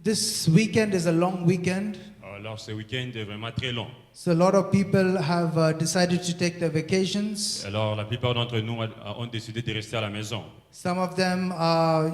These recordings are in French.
This weekend is a long weekend. Alors ce week-end est vraiment très long. So a lot of people have decided to take their vacations. Alors la plupart d'entre nous ont décidé de rester à la maison. Some of them are,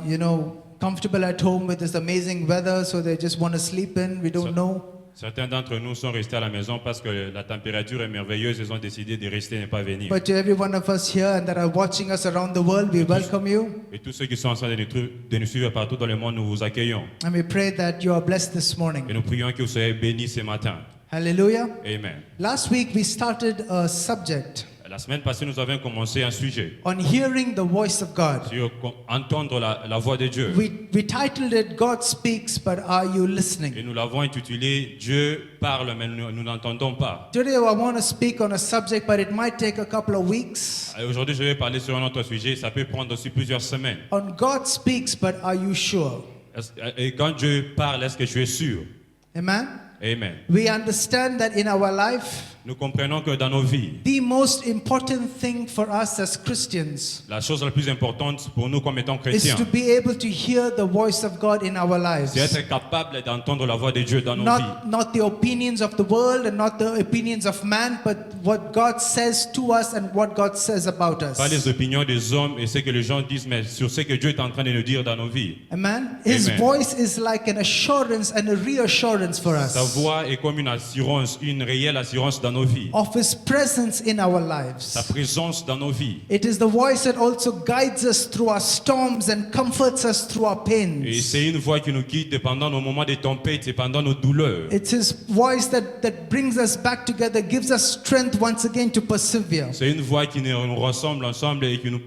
comfortable at home with this amazing weather, so they just want to sleep in. We don't know. Certains d'entre nous sont restés à la maison parce que la température est merveilleuse. Ils ont décidé de rester et ne pas venir. But to every one of us here and that are watching us around the world, we welcome you. Et tous ceux qui sont en train de nous suivre partout dans le monde, nous vous accueillons. And we pray that you are blessed this Et morning. nous prions que vous soyez bénis ce matin. Hallelujah. Amen. Last week we started a subject La semaine passée, nous avons commencé un sujet on hearing the voice of God. sur entendre la voix de Dieu. We titled it God Speaks, but are you Et listening? nous l'avons intitulé Dieu parle, mais nous n'entendons pas. Today I want to speak on a subject, but it might take a couple of weeks. Et aujourd'hui, je vais parler sur un autre sujet. Ça peut prendre aussi plusieurs semaines. On God Speaks, but are you sure? Et quand Dieu parle, est-ce que tu es sûr? Amen. Amen. We understand that in our life, Nous comprenons que dans nos vies, the most important thing for us as Christians la chose la plus importante pour nous comme étant is chrétiens, to be able to hear the voice of God in our lives. c'est être capable d'entendre la voix de Dieu dans nos vies. Not the opinions of the world and not the opinions of man, but what God says to us and what God says about us. Pas les opinions des hommes et ce que les gens disent, mais sur ce que Dieu est en train de nous dire dans nos vies. Amen. His Amen. voice is like an assurance and a reassurance for Sa us voix est comme une assurance, une réelle assurance dans nos vies. of His presence in our Sa lives. présence dans nos vies. It is the voice that also guides us through our storms and comforts us through our Et pains. c'est une voix qui nous guide pendant nos moments de tempête et pendant nos douleurs. It's His voice that brings us back together, gives us strength once again to persevere. C'est une voix qui nous ressemble ensemble et qui nous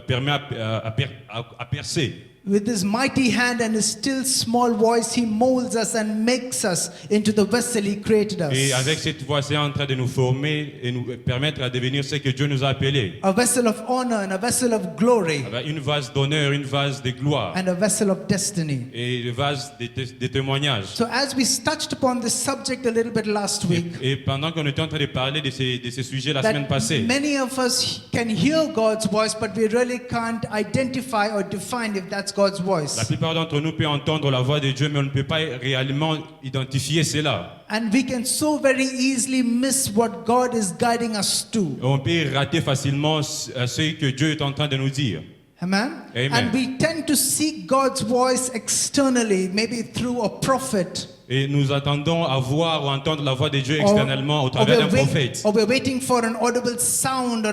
permet à percer. With His mighty hand and His still small voice, He molds us and makes us into the vessel He created Et us. avec cette voix, c'est en train de nous former et nous permettre à devenir ce que Dieu nous a appelés. A vessel of honor and a vessel of glory Avec une vase d'honneur, une vase de gloire and a vessel of destiny. et une vase de témoignages. So as we touched upon this subject a little bit last week, Et pendant qu'on était en train de parler de ces sujets la semaine that passée, many of us can hear God's voice, but we really can't identify or define if that's God's la voice. plupart d'entre nous peut entendre la voix de Dieu, mais on ne peut pas réellement identifier cela. And we can so very easily miss what God is guiding us to. On peut rater facilement ce que Dieu est en train de nous dire. Amen? Amen. And we tend to seek God's voice externally, maybe through a prophet. Et nous attendons à voir ou entendre la voix de Dieu externellement au travers d'un prophète. Or we're waiting for an audible sound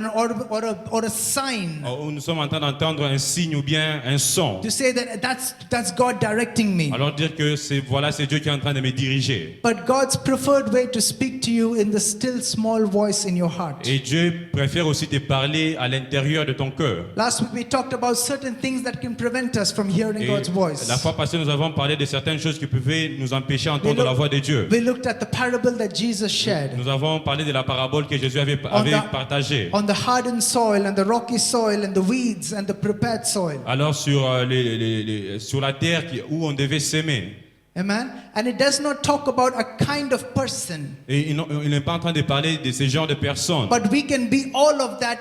or a sign Ou nous sommes en train d'entendre un signe ou bien un son. to say that that's God directing me. Alors dire que c'est Dieu qui est en train de me diriger. But God's preferred way to speak to you in the still small voice in your heart. Et Dieu préfère aussi te parler à l'intérieur de ton cœur. Last week we talked about certain things that can prevent us from hearing Et God's voice. la fois passée, nous avons parlé de certaines choses qui pouvaient nous empêcher d'entendre la voix de Dieu. We looked at the parable that Jesus shared Nous avons parlé de la parabole que Jésus avait partagée. on the hardened soil and the rocky soil and the weeds and the prepared soil. Alors sur la terre où on devait s'aimer. Amen. And it does not talk about a kind of person, Et il n'est pas en train de parler de ce genre de personnes. but we can be all of that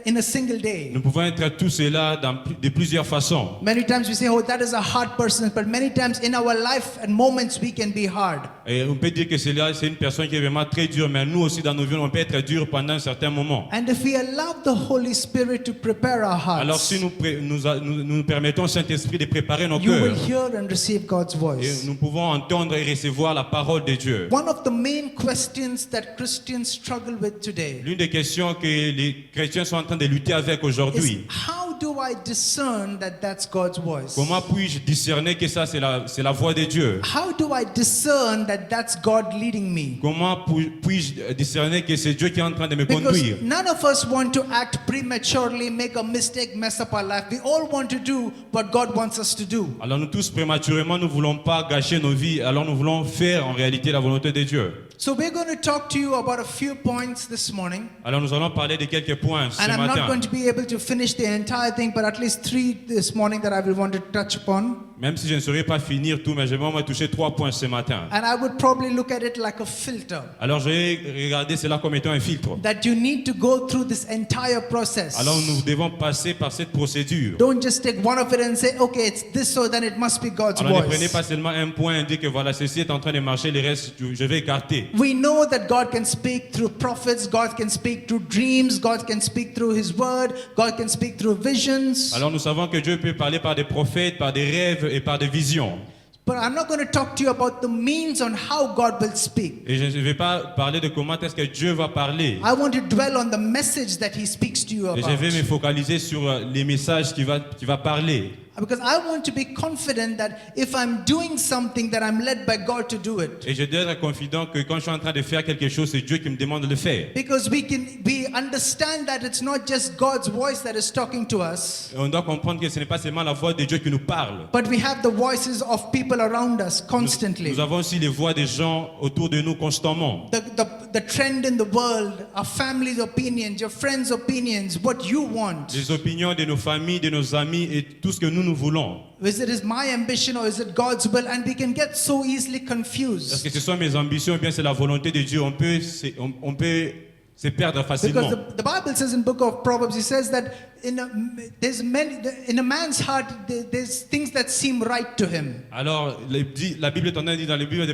in a single day. Nous pouvons être tout cela de plusieurs façons. Many times we say, oh, that is a hard person, but many times in our life and moments we can be hard. Et on peut dire que c'est une personne qui est vraiment très dure, mais nous aussi dans nos vies, on peut être dur pendant un certain moment. And if we allow the Holy Spirit to prepare our Alors hearts, si nous permettons au Saint-Esprit de préparer nos you will cœurs, hear and receive God's et voice. nous pouvons entendre et recevoir la parole de Dieu. One of the main questions that Christians struggle with today L'une des questions que les chrétiens sont en train de lutter avec is aujourd'hui, how do I discern that that's God's voice? comment puis-je discerner que ça c'est la voix de Dieu? How do I discern that that's God leading me? Comment puis-je discerner que c'est Dieu qui est en train de me Because conduire? none of us want to act prematurely, make a mistake, mess up our life. We all want to do what God wants us to do. Alors nous tous prématurément, nous ne voulons pas gâcher nos vies, alors nous voulons faire en réalité la volonté de Dieu. So we're going to talk to you about a few points this morning. Alors nous allons parler de quelques points ce And I'm not matin. going to be able to finish the entire thing, but at least 3 this morning that I will want to touch upon. Même si je ne saurais pas finir tout, mais je vais au moins toucher 3 points ce matin. And I would probably look at it like a filter. Alors je vais regarder cela comme étant un filtre. That you need to go through this entire process. Alors nous devons passer par cette procédure. Don't just take one of it and say, okay, it's this, so then it must be God's Alors ne prenez voice. pas seulement un point et dites que voilà, ceci est en train de marcher, le reste je vais écarter. We know that God can speak through prophets, God can speak through dreams, God can speak through His word, God can speak through visions. Alors nous savons que Dieu peut parler par des prophètes, par des rêves et par des visions. But I'm not going to talk to you about the means on how God will speak. Et je ne vais pas parler de comment est-ce que Dieu va parler. I want to dwell on the message that He speaks to you Et je vais about. me focaliser sur les messages qu'il va parler. Because I want to be confident that if I'm doing something, that I'm led by God to do it. Et je dois être confident que quand je suis en train de faire quelque chose, c'est Dieu qui me demande de le faire. Because we understand that it's not just God's voice that is talking to us, Et on doit comprendre que ce n'est pas seulement la voix de Dieu qui nous parle. but we have the voices of people around us constantly. Nous avons aussi les voix des gens autour de nous constamment. The trend in the world, our family's opinions, your friends' opinions, what you want. Les opinions de nos familles, de nos amis et tout ce que nous voulons. Is it my ambition or is it God's will? And we can get so easily Est-ce confused. que ce sont mes ambitions ou bien c'est la volonté de Dieu? On peut se perdre facilement. Because the Bible says in book of Proverbs, it says that in a man's heart, there's things that seem right to him. Alors, la Bible est en train de dire dans le livre des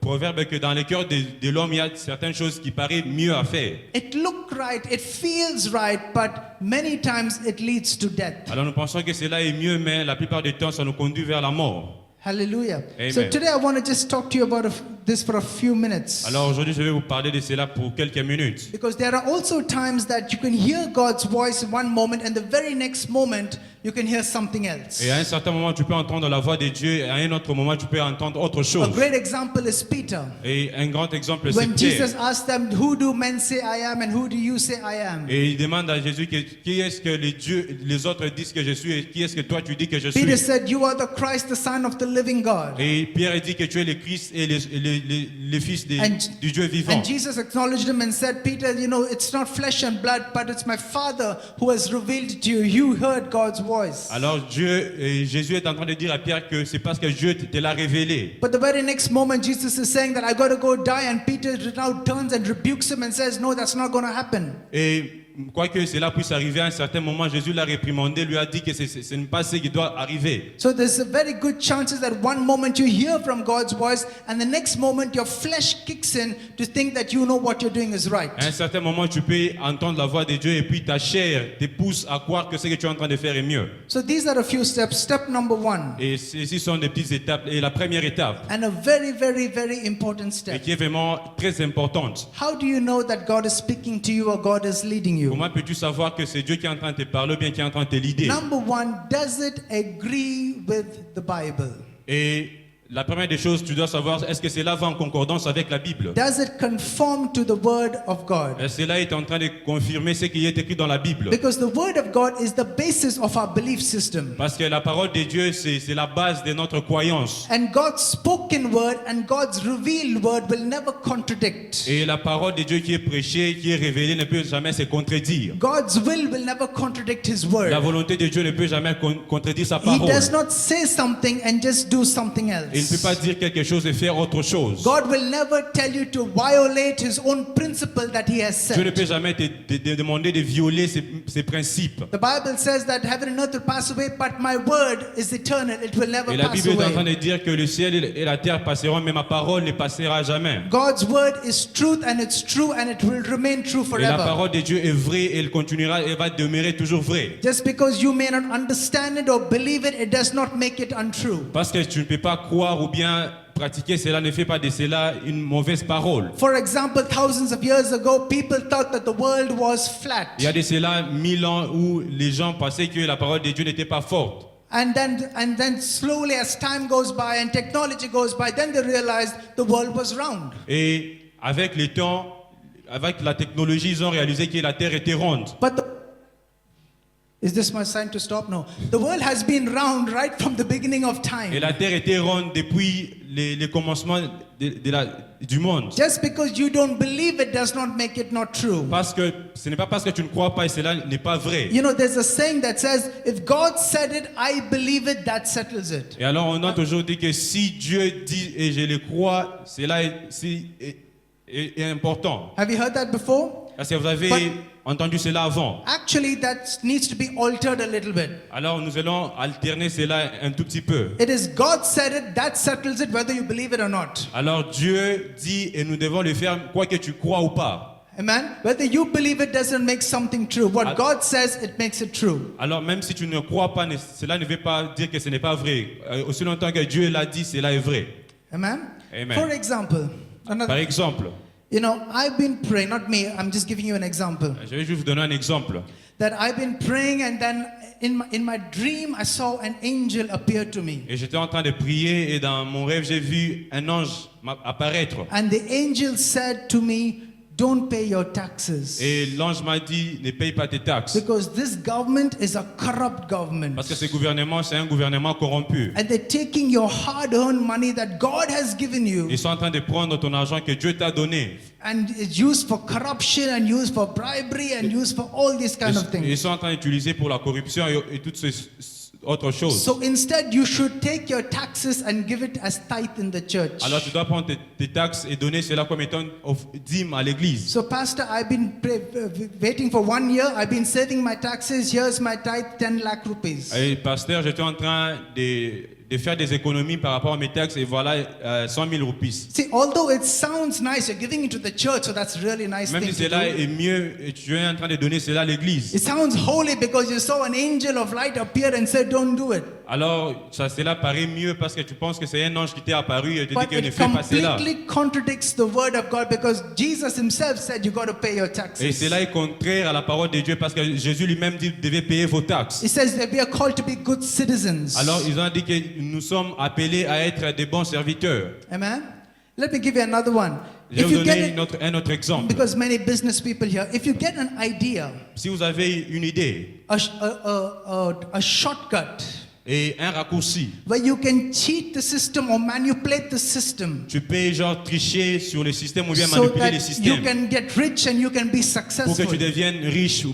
Proverbes que dans le cœur de l'homme, il y a certaines choses qui paraissent mieux à faire. It look right, it feels right, but many times it leads to death. Alors nous pensons que cela est mieux, mais la plupart du temps, ça nous conduit vers la mort. Hallelujah. Amen. So today I want to just talk to you about this for a few minutes. Alors aujourd'hui, je vais vous parler de cela pour quelques minutes. Because there are also times that you can hear God's voice in one moment and the very next moment you can hear something else. Et à un certain moment, tu peux entendre la voix de Dieu, et à un autre moment, tu peux entendre autre A chose. great example is Peter. Et un grand exemple, c'est When Pierre. Jesus asked them, who do men say I am and who do you say I am? Et il demande à Jésus qui est-ce que les autres disent que je suis et qui est-ce que toi tu dis que je Peter suis. said, you are the Christ, the Son of the living God. Et Pierre dit que tu es le Christ et le Fils du Dieu vivant. And Jesus acknowledged him and said, Peter, you know, it's not flesh and blood, but it's my Father who has revealed to you. You heard God's voice. Alors Jésus est en train de dire à Pierre que c'est parce que Dieu te l'a révélé. But the very next moment, Jesus is saying that I got to go die, and Peter now turns and rebukes him and says, no, that's not going to happen. Et quoique cela puisse arriver à un certain moment, Jésus l'a réprimandé, lui a dit que ce n'est pas ce qui doit arriver. So there's a very good chances that one moment you hear from God's voice, and the next moment your flesh kicks in to think that you know what you're doing is right. À un certain moment, tu peux entendre la voix de Dieu et puis ta chair te pousse à croire que ce que tu es en train de faire est mieux. So these are a few steps. Step number one, Et ceci sont des petites étapes. Et la première étape, and a very, very, very important et step. qui est vraiment très importante. How do you know that God is speaking to you or God is leading you? Comment peux-tu savoir que c'est Dieu qui est en train de te parler ou bien qui est en train de te leader? Number one, does it agree with the Bible? Et la première des choses, tu dois savoir, est-ce que cela va en concordance avec la Bible? Does it conform to the word of God? Est-ce que cela est en train de confirmer ce qui est écrit dans la Bible? Because the word of God is the basis of our belief system. Parce que la parole de Dieu, c'est la base de notre croyance. And God's spoken word and God's revealed word will never contradict. Et la parole de Dieu qui est prêchée, qui est révélée, ne peut jamais se contredire. God's will never contradict His word. La volonté de Dieu ne peut jamais contredire sa He parole. does not say something and just do something Il ne peut else. pas dire quelque chose et faire autre chose. God will never tell you to violate His own principle that He has Dieu ne set. peut jamais te demander de violer ses principes. The Bible says that heaven and earth will pass away, but my word is eternal. It will never Et la pass Bible est en train away. de dire que le ciel et la terre passeront, mais ma parole ne passera jamais. God's word is truth and it's true and it will remain true Et la forever. parole de Dieu est vraie et elle continuera et va demeurer toujours vraie. Just because you may not understand it or believe it, it does not make it untrue. Parce que tu ne peux pas croire ou bien pratiquer cela ne fait pas de cela une mauvaise parole. For example, thousands of years ago, people thought that the world was flat. Il y a de cela 1000 ans où les gens pensaient que la parole de Dieu n'était pas forte. And then slowly as time goes by and technology goes by, then they realized the world was round. Et avec le temps, avec la technologie, ils ont réalisé que la terre était ronde. But Is this my sign to stop? No. The world has been round right from the beginning of Et time. la terre était ronde depuis les commencements du monde. Just because you don't believe it does not make it not true. Parce que ce n'est pas parce que tu ne crois pas et cela n'est pas vrai. You know, there's a saying that says, if God said it, I believe it, that settles it. Et alors on a toujours dit que si Dieu dit et je le crois, cela est important. Have you heard that before? Parce que vous avez But- entendu cela avant. Actually, that needs to be altered a little bit. Alors nous allons alterner cela un tout petit peu. It is God said it, that settles it, whether you believe it or not. Alors Dieu dit et nous devons le faire quoi que tu crois ou pas. Amen. Whether you believe it doesn't make something true. What Al- God says, it makes it true. Alors même si tu ne crois pas, cela ne veut pas dire que ce n'est pas vrai. Aussi longtemps que Dieu l'a dit, cela est vrai. Amen. Amen. For example, Par another, exemple, you know, I've been praying, not me, I'm just giving you an example. je vais juste vous donner un exemple. That I've been praying and then in my dream I saw an angel appear to me. Et j'étais en train de prier et dans mon rêve, j'ai vu un ange apparaître. And the angel said to me, don't pay your taxes. Et l'ange m'a dit, ne paye pas tes taxes. Because this government is a corrupt government. Parce que ce gouvernement, c'est un gouvernement corrompu. And they're taking your hard-earned money that God has given you Ils sont en train de prendre ton argent que Dieu t'a donné. and it's used for corruption and used for bribery and used for all these kind of Ils things. sont en train d'utiliser pour la corruption et toutes ces autres choses. So instead, you should take your taxes and give it as tithe in the church. Alors tu dois prendre tes taxes et donner cela comme étant dîme à l'église. So, Pastor, I've been waiting for 1 year. I've been saving my taxes. Here's my tithe, 10 lakh rupees. Et pasteur, j'étais en train de faire des économies par rapport à mes taxes et voilà 100 000 roupies. See, although it sounds nice, you're giving it to the church, so that's really nice Même thing si to cela do. est mieux, et tu es en train de donner cela à l'église. It sounds holy because you saw an angel of light appear and said, don't do it. Alors cela paraît mieux parce que tu penses que c'est un ange qui t'est apparu et te dit But que ne it fais pas cela. completely contradicts the word of God because Jesus himself said you got to pay your Et taxes. cela est contraire à la parole de Dieu parce que Jésus lui-même dit que vous devez payer vos taxes. He says that we are called to be good citizens. Alors ils ont dit que nous sommes appelés à être des bons serviteurs. Amen. Let me give you another one. Je vais If vous you get donner it, un autre exemple. because many business people here, if you get an idea, Si vous avez une idée a shortcut et un raccourci, where you can cheat the system or manipulate the system tu peux genre tricher sur le système ou bien so manipuler le that you système can get rich and you can be pour que successful. tu deviennes riche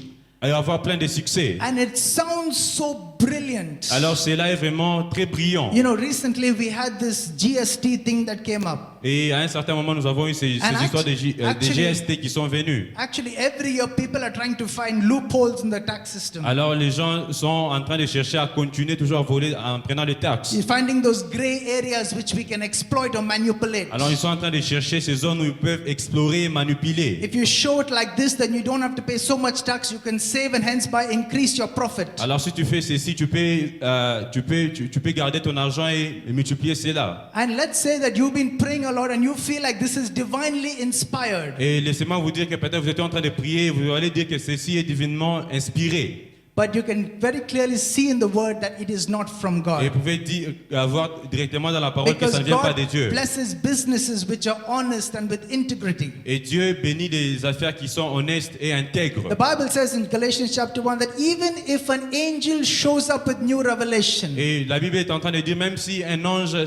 et avoir plein de succès. And it sounds so brilliant. Alors cela est vraiment très brillant. You know, recently we had this GST thing that came up. Et à un certain moment, nous avons eu ces And histoires de actually- GST qui sont venues. Actually, every year people are trying to find loopholes in the tax system. Alors les gens sont en train de chercher à continuer toujours à voler en prenant les taxes. You're finding those gray areas which we can exploit or manipulate. Alors ils sont en train de chercher ces zones où ils peuvent explorer et manipuler. If you show it like this, then you don't have to pay so much tax. You can save and hence by increase your profit. Alors si tu fais ceci, tu peux garder ton argent et multiplier cela. And let's say that you've been praying a lot and you feel like this is divinely inspired. Et laissez-moi vous dire que peut-être vous êtes en train de prier, vous allez dire que ceci est divinement inspiré. But you can very clearly see in the word that it is not from Et God. vous pouvez voir directement dans la parole que Because ça ne vient pas God de Dieu. blesses businesses which are honest and with integrity. Et Dieu bénit des affaires qui sont honnêtes et intègres. The Bible says in Galatians chapter 1 that even if an angel shows up with new revelation, Et la Bible est en train de dire, même si un ange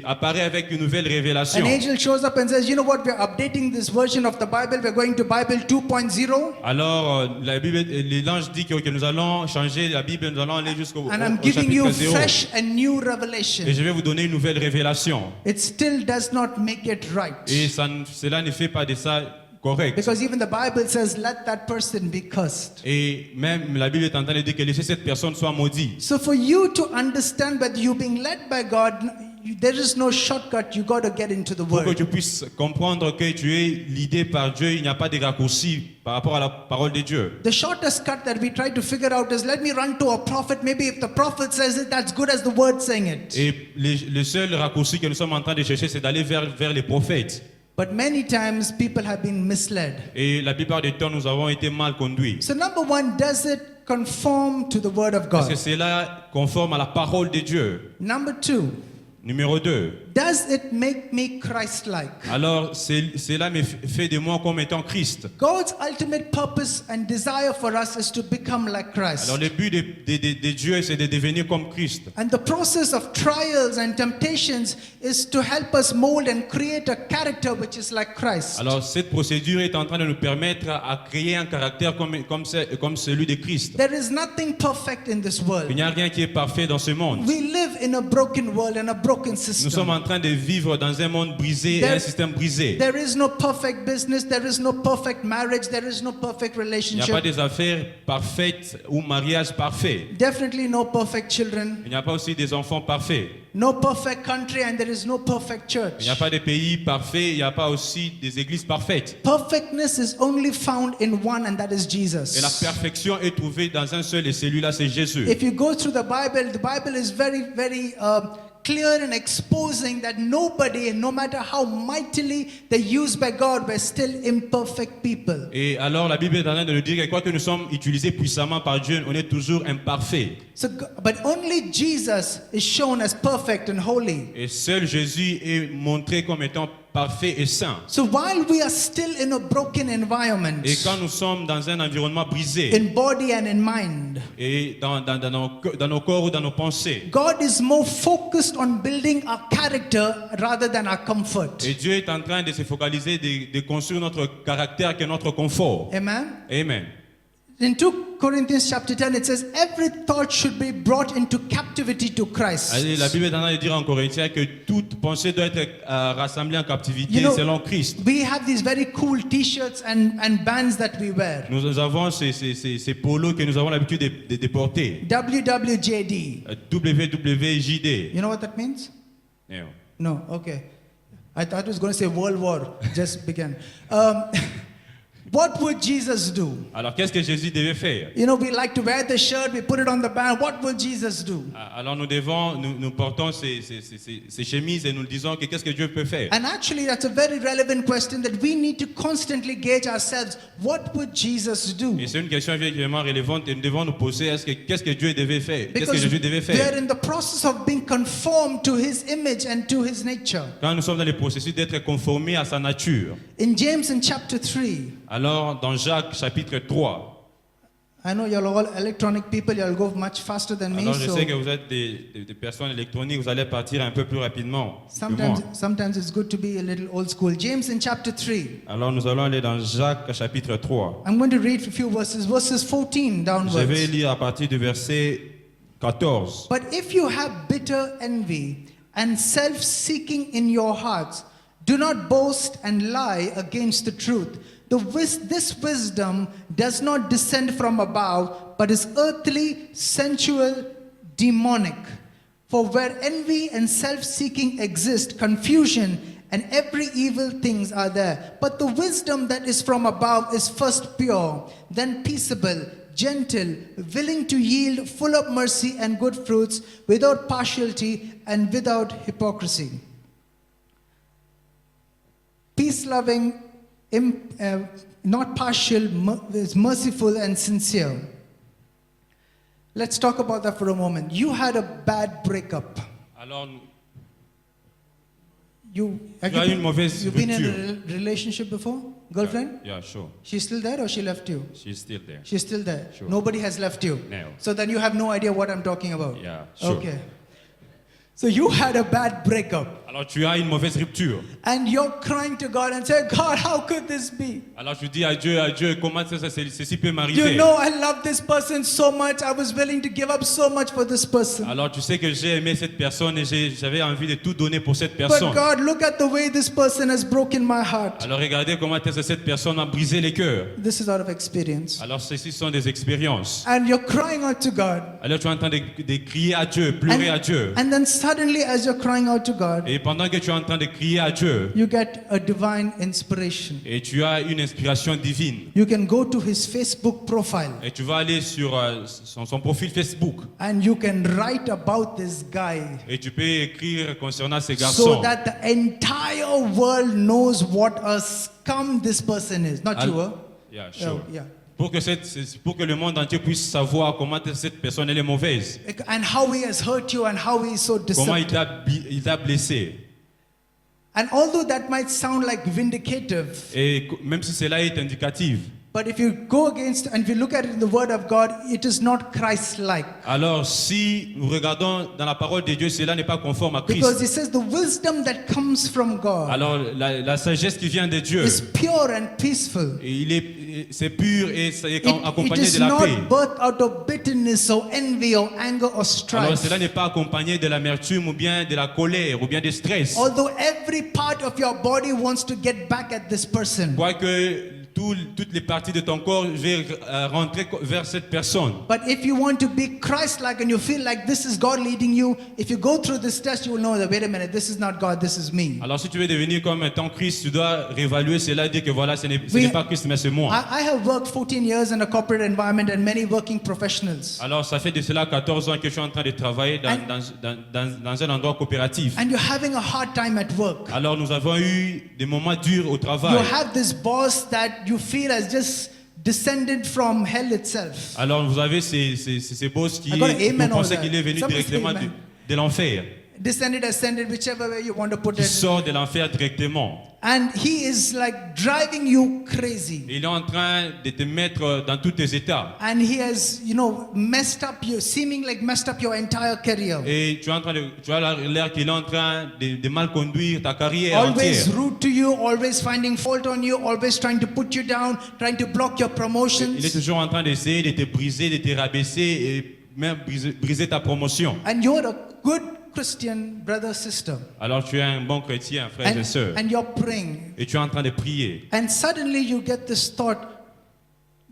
apparaît avec une nouvelle révélation, an angel shows up and says, you know what, we're updating this version of the Bible, we're going to Bible 2.0. alors la Bible, l'ange dit que nous allons changer la Bible, nous allons aller jusqu'au And I'm au giving you chapitre 0. fresh and new Et revelation. je vais vous donner une nouvelle révélation. It still does not make it right. Et cela ne fait pas de ça correct. Because even the Bible says, let that person be cursed. Et même la Bible est en train de dire que laissez cette personne soit maudite. So for you to understand whether you're being led by God, there is no shortcut. You got to get into the Pour que Word. tu puisses comprendre que tu es guidé par Dieu, il n'y a pas de raccourci par rapport à la parole de Dieu. The shortest cut that we try to figure out is let me run to a prophet. Maybe if the prophet says it, that's good as the word saying it. Et le seul raccourci que nous sommes en train de chercher, c'est d'aller vers les prophètes. But many times people have been misled. Et la plupart du temps, nous avons été mal conduits. So number one, does it conform to the word of Est-ce que God? cela conforme à la parole de Dieu? Number two, Numéro 2. Does it make me Christ-like? Alors, cela me fait de moi comme étant Christ. God's ultimate purpose and desire for us is to become like Christ. Alors, le but de Dieu, c'est de devenir comme Christ. And the process of trials and temptations is to help us mold and create a character which is like Christ. Alors, cette procédure est en train de nous permettre à créer un caractère comme celui de Christ. There is nothing perfect in this Il world. n'y a rien qui est parfait dans ce monde. We live in a broken world and a broken Nous sommes system. en train de vivre dans un monde brisé et un système brisé. There is no perfect business, there is no perfect marriage, there is no perfect Il n'y a pas relationship. des affaires parfaites ou mariage parfait. Definitely no perfect children, Il n'y a pas aussi des enfants parfaits. no perfect country, and there is no perfect Il church. n'y a pas de pays parfaits. Il n'y a pas aussi des églises parfaites. Perfectness is only found in one, and that is Et la Jesus. perfection est trouvée dans un seul et celui-là, c'est Jésus. If you go through the Bible is very, very clear in exposing that nobody, no matter how mightily they're used by God, were still imperfect people. Et alors la Bible est en train de nous dire que quoique nous sommes utilisés puissamment par Dieu, on est toujours imparfaits. So, but only Jesus is shown as perfect and holy. Et seul Jésus est montré comme étant parfait et saint. So while we are still in a broken environment, Et quand nous sommes dans un environnement brisé, in body and in mind, et dans nos corps ou dans nos pensées, God is more focused on building our character rather than our comfort. et Dieu est en train de se focaliser, de construire notre caractère que notre confort. Amen. Amen. In 2 Corinthians chapter 10, it says, every thought should be brought into captivity to Christ. Allez, la Bible est en train de dire en Corinthiens que toute pensée doit être rassemblée en captivité You know, selon Christ. We have these very cool t-shirts and bands that we wear. Nous avons ces polos que nous avons l'habitude de porter. WWJD. WWJD. You know what that means? Non. No, okay. I thought it was going to say World War just began. What would Jesus do? Alors, qu'est-ce que Jésus devait faire? You know, we like to wear the shirt, we put it on the band. What will Jesus do? Alors, nous portons ces chemises et nous disons que qu'est-ce que Dieu peut faire? And actually, that's a very relevant question that we need to constantly gauge ourselves. What would Jesus do? Et c'est une question vraiment relevante et nous devons nous poser qu'est-ce que Dieu devait faire? Qu'est-ce que Because Jésus devait we are faire? in the process of being conformed to His image and to His nature. Quand nous sommes dans le processus d'être conformés à sa nature. In James in chapter 3, Alors, dans Jacques chapitre 3, I know you're all electronic people, you'll go much faster than me. alors je So sais que vous êtes des personnes électroniques, vous allez partir un peu plus rapidement que moi. sometimes it's good to be a little old school. James in chapter 3. Alors, nous allons aller dans Jacques chapitre 3. I'm going to read a few verses 14 Je vais downwards. lire à partir du verset 14. But if you have bitter envy and self-seeking in your hearts, do not boast and lie against the truth. This wisdom does not descend from above, but is earthly, sensual, demonic. For where envy and self-seeking exist, confusion and every evil things are there. But the wisdom that is from above is first pure, then peaceable, gentle, willing to yield, full of mercy and good fruits, without partiality and without hypocrisy. Peace-loving, not partial, is merciful and sincere. Let's talk about that for a moment. You had a bad breakup. Alors, Have Tu as eu une mauvaise you've been in rupture. a relationship before? Girlfriend? yeah, sure. She's still there or she left you? She's still there. She's still there. Sure. Nobody has left you. No. So then you have no idea what I'm talking about. Yeah, sure. Okay. So you had a bad breakup. Alors, tu as une mauvaise rupture. And you're crying to God and say, God, how could this be? Alors, tu dis à Dieu, comment ceci peut You m'arriver? know I love this person so much. I was willing to give up so much for this person. Alors, tu sais que j'ai aimé cette personne et j'avais envie de tout donner pour cette But personne. God, look at the way this person has broken my heart. Alors, regardez comment est-ce que cette personne a brisé les cœurs. This is out of experience. Alors, ceci sont des expériences. And you're crying out to God. Alors, tu es en train de crier à Dieu, pleurer à Dieu. And then suddenly, as you're crying out to God, Et pendant que tu es en train de crier à Dieu, you get a divine inspiration. et tu as une inspiration divine, You can go to his Facebook profile et tu vas aller sur son profil Facebook, and you can write about this guy et tu peux écrire concernant ces so garçons, that the entire world knows what a scum this person is. Not you, huh? Yeah, sure. Yeah. pour que le monde entier puisse savoir comment cette personne elle est mauvaise, and how he has hurt you and how he is so comment deceptive. il t'a blessé. And although that might sound like vindicative, Et même si cela est indicatif, but if you go against and if you look at it in the word of God, it is not Christ-like. alors si nous regardons dans la parole de Dieu, cela n'est pas conforme à Because Christ. it says the wisdom that comes from God Alors la sagesse qui vient de Dieu, is pure and peaceful. c'est pur et c'est It accompagné is de la not paix. birthed out of bitterness or envy or anger or Alors strife. cela n'est pas accompagné de l'amertume ou bien de la colère ou bien du stress. Although every part of your body wants to get back at this person. Quoique toutes les parties de ton corps veulent rentrer vers cette personne. But if you want to be Christ-like and you feel like this is God leading you, if you go through this test, you will know that, wait a minute, this is not God, this is me. Alors si tu veux devenir comme étant Christ, tu dois réévaluer cela et dire que voilà, ce n'est pas Christ, mais c'est moi. I have worked 14 years in a corporate environment and many working professionals. Alors ça fait de cela 14 ans que je suis en train de travailler dans un endroit coopératif. And you're having a hard time at work. Alors nous avons eu des moments durs au You travail. have this boss that you feel has just descended from hell itself. Alors vous avez ces boss qui I got an amen vous on pensez that. qu'il est venu Somebody say directement amen. de l'enfer. Descended, ascended, whichever way you want to put Qui it. sort de l'enfer directement. And he is like driving you crazy. Il est en train de te mettre dans tous tes états. And he has, messed up you, seeming like messed up your entire career. Et tu as l'air qu'il est en train de mal conduire ta carrière Always entière. rude to you, always finding fault on you, always trying to put you down, trying to block your Il est promotions. toujours en train d'essayer de te briser, de te rabaisser et même briser ta promotion. And you're a good Christian brother, sister. Alors tu es un bon chrétien, frère et sœur. And you're praying. Et tu es en train de prier. And suddenly you get this thought.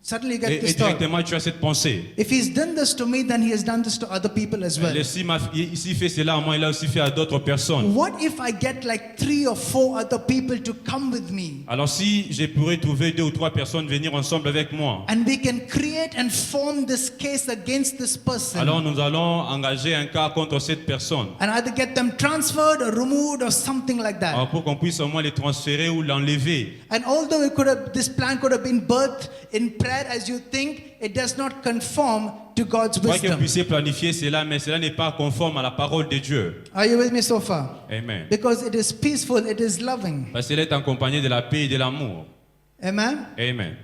Suddenly you get Et this thought. directement tu as cette pensée. If he's done this to me, then he has done this to other people as well. S'il fait cela à moi, il a aussi fait à d'autres personnes. What if I get like 3 or 4 other people to come with me? Alors si je pourrais trouver 2 ou 3 personnes venir ensemble avec moi, And we can create and form this case against this person. alors nous allons engager un cas contre cette personne. And either get them transferred or removed or something like that. Alors pour qu'on puisse au moins les transférer ou l'enlever. And although this plan could have been birthed in prayer as you think, it does not conform to God's Je crois que vous wisdom. puissiez planifier cela, mais cela n'est pas conforme à la parole de Dieu. Are you with me so far? Amen. Because it is peaceful, it is loving. Parce qu'elle est accompagnée de la paix et de l'amour. Amen? Amen.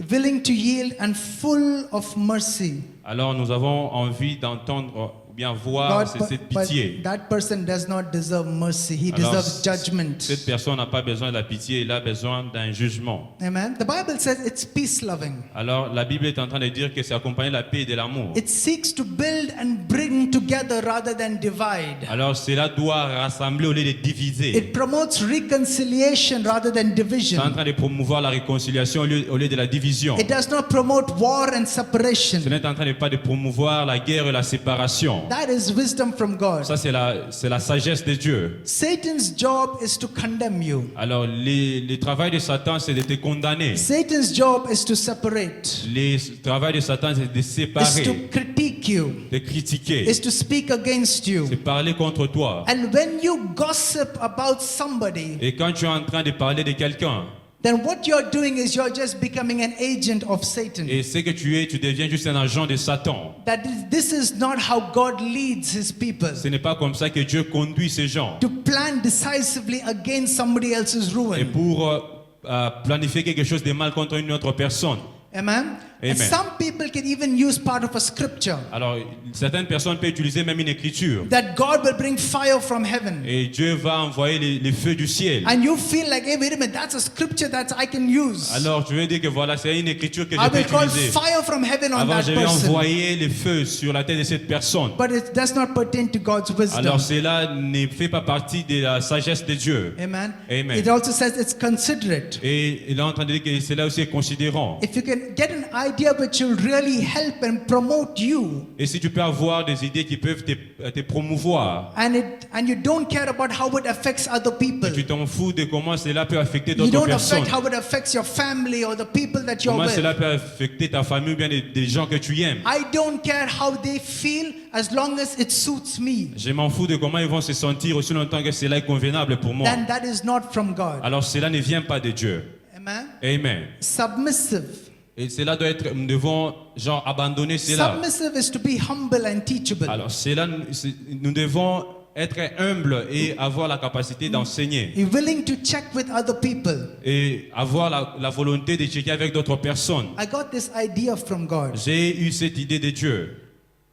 Willing to yield and full of mercy. Alors nous avons envie d'entendre ou bien voir cette pitié. But that person does not deserve mercy. He Alors, deserves judgment. cette personne n'a pas besoin de la pitié, il a besoin d'un jugement. Amen. The Bible says it's peace loving. Alors la Bible est en train de dire que c'est accompagné de la paix et de l'amour. It seeks to build and bring together rather than divide. Alors cela doit rassembler au lieu de diviser. It promotes reconciliation rather than C'est en division. train de promouvoir la réconciliation au lieu de la division. It does not promote war and separation. Ce n'est en train de pas de promouvoir la guerre et la séparation. That is wisdom from God. Ça c'est la sagesse de Dieu. Satan's job is to condemn you. Alors le travail de Satan c'est de te condamner. Satan's job is to separate, Le travail de Satan c'est de is séparer, to critique you, de critiquer, is to speak against you. c'est parler contre toi. And when you gossip about somebody, Et quand tu es en train de parler de quelqu'un, then what you're doing is you're just becoming an agent of Satan. et ce que tu deviens juste un agent de Satan. This is not how God leads his people. Ce n'est pas comme ça que Dieu conduit ces gens. To plan decisively against somebody else's Et ruin. pour planifier quelque chose de mal contre une autre personne. Amen? And Amen. some people can even use part of a scripture Alors, certaines personnes peuvent utiliser même une écriture. that God will bring fire from heaven. Et Dieu va envoyer les feux du ciel. And you feel like, hey, wait a minute, that's a scripture that I can use. Alors, tu veux dire que voilà, c'est une écriture que I je peux will call utiliser. fire from heaven on Avant, that je vais person. envoyer les feux sur la tête de cette personne. But it does not pertain to God's wisdom. Alors, cela ne fait pas partie de la sagesse de Dieu. Amen. Amen. It also says it's considerate. Et il est en train de dire que cela aussi est considérant. If you can get an idea which will really help and promote you, Et si tu peux avoir des idées qui peuvent te promouvoir, and you don't care about how it affects other people. et tu t'en fous de comment cela peut affecter You d'autres don't personnes, affect how it affects your family or the people that you're comment with. cela peut affecter ta famille ou bien des gens que tu aimes. I don't care how they feel as long as it suits me. Je m'en fous de comment ils vont se sentir aussi longtemps que cela est convenable pour moi. Then that is not from God. Alors cela ne vient pas de Dieu. Amen. Amen. Submissive. Et cela doit être, nous devons genre abandonner cela. Submissive is to be humble and teachable. Alors cela, nous devons être humbles et avoir la capacité d'enseigner. You're willing to check with other people. Et avoir la volonté de checker avec d'autres personnes. I got this idea from God, J'ai eu cette idée de Dieu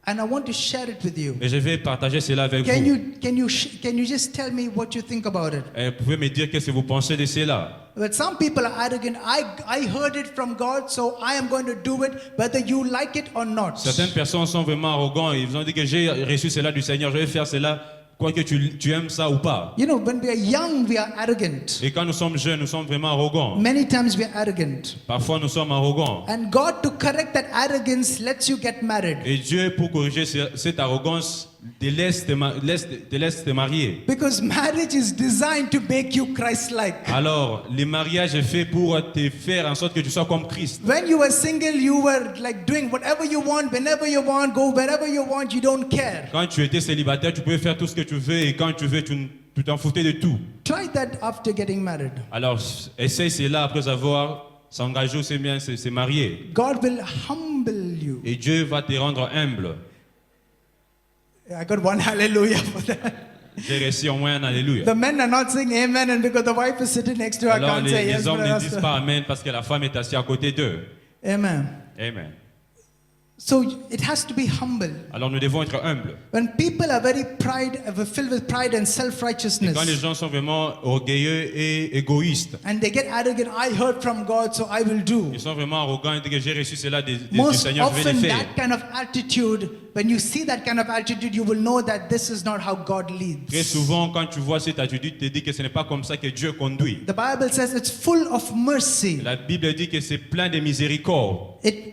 and I want to share it with you. et je vais partager cela avec Can vous. you just tell me what you think about it? Et vous pouvez me dire qu'est-ce que vous pensez de cela. But some people are arrogant. I heard it from God, so I am going to do it, whether you like it or not. Certaines personnes sont vraiment arrogants. Ils ont dit que j'ai reçu cela du Seigneur, je vais faire cela, quoi que tu aimes ça ou pas. You know, when we are young, we are arrogant. Et quand nous sommes jeunes, nous sommes vraiment arrogants. Many times we are arrogant. Parfois, nous sommes arrogants. And God, to correct that arrogance, lets you get married. Et Dieu, pour corriger cette arrogance, te laisse te marier. Because marriage is designed to make you Christ-like. Alors, le mariage est fait pour te faire en sorte que tu sois comme Christ. When you were single, you were like doing whatever you want, whenever you want, go wherever you want, you don't care. Quand tu étais célibataire, tu pouvais faire tout ce que tu veux et quand tu veux, tu t'en foutais de tout. Try that after getting married. Alors, essaye cela après avoir s'engagé ou c'est bien, c'est marié. God will humble you. Et Dieu va te rendre humble. I got one hallelujah for that. J'ai reçu au moins un alléluia. The men are not saying amen, and because the wife is sitting next to her, I Alors, can't say yes. les hommes brother. ne disent pas Amen parce que la femme est assise à côté d'eux. Amen. Amen. So it has to be humble. Alors, nous devons être humbles. When people are very filled with pride and Et self-righteousness, quand les gens sont vraiment orgueilleux et égoïstes, and they get arrogant, I heard from God, so I will do. ils sont vraiment arrogants et disent que j'ai reçu cela du Most Seigneur, je vais le often, faire. that kind of attitude, when you see that kind of attitude, you will know that this is not how God Très leads. souvent, quand tu vois cette attitude, tu te dis que ce n'est pas comme ça que Dieu conduit. The Bible says it's full of mercy. La Bible dit que c'est plein de miséricorde.